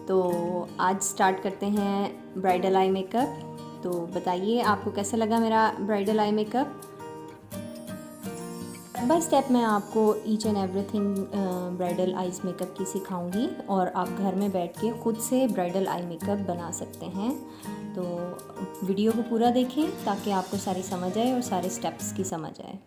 तो आज स्टार्ट करते हैं ब्राइडल आई मेकअप। तो बताइए आपको कैसा लगा मेरा bridal eye makeup. Step by step मैं आपको each and everything bridal eyes makeup की सिखाऊंगी और आप घर में बैठ के खुद से ब्राइडल आई मेकअप बना सकते हैं। तो वीडियो को पूरा देखें ताकि आपको सारी समझ आए और सारे स्टेप्स की समझ आए।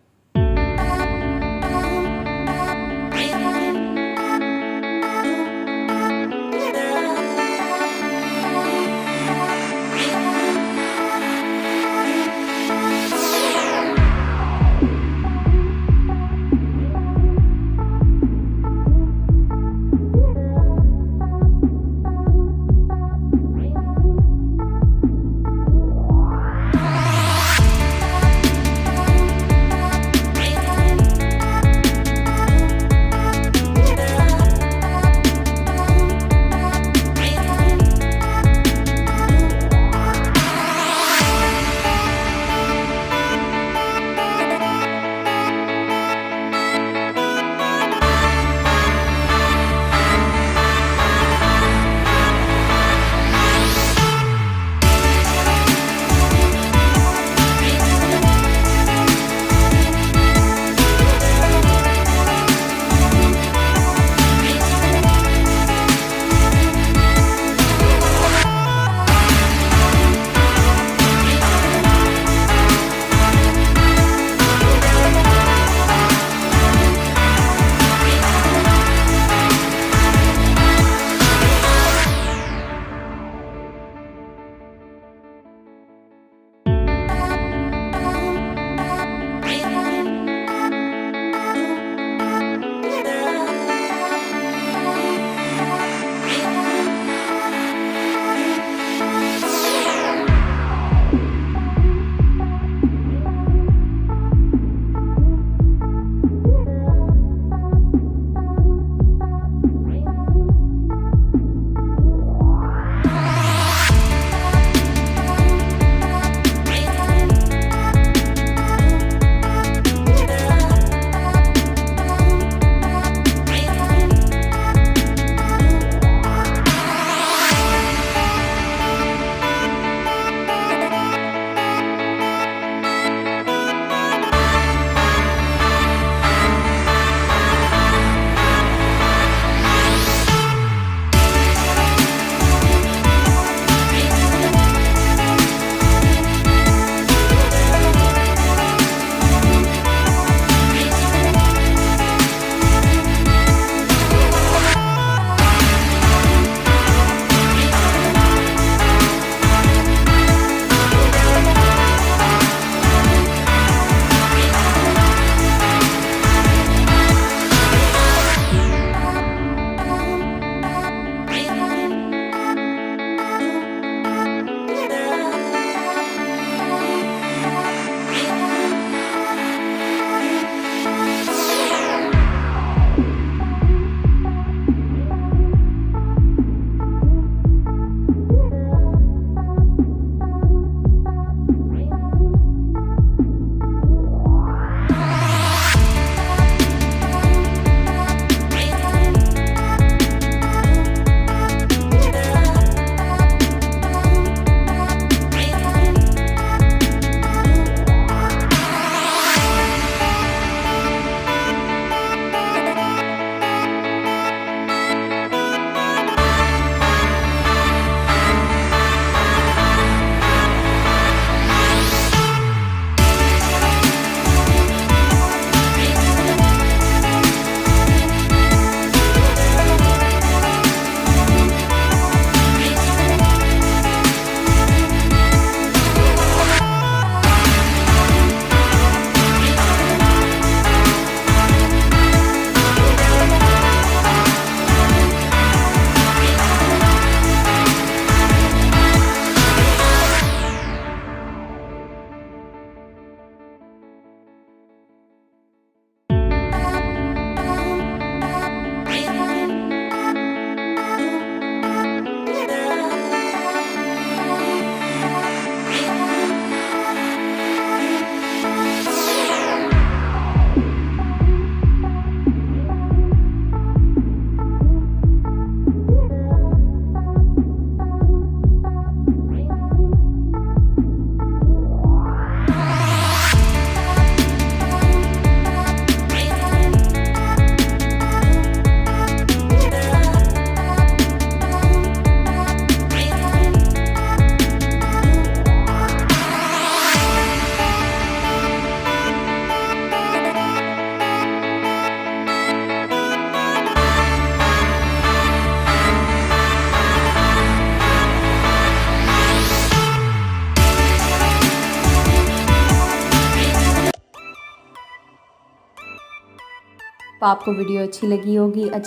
आपको वीडियो अच्छी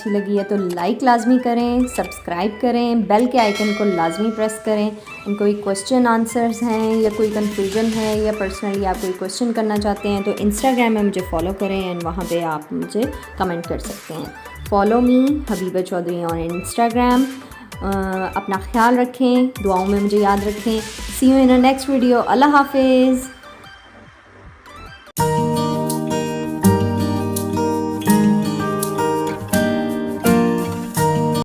लगी है तो लाइक लाजमी करें, सब्सक्राइब करें, बेल के आइकन को लाजमी प्रेस करें। इन कोई क्वेश्चन आंसर्स हैं या कोई कंफ्यूजन है या पर्सनली आप कोई क्वेश्चन करना चाहते हैं तो इंस्टाग्राम में मुझे फॉलो करें एंड वहाँ पे आप मुझे कमेंट कर सकते हैं। Follow me Habiba Chaudhary on Instagram. अपना ख्याल रखें, दुआओं में मुझे याद रखें। See you in a next video. अल्लाह हाफिज़।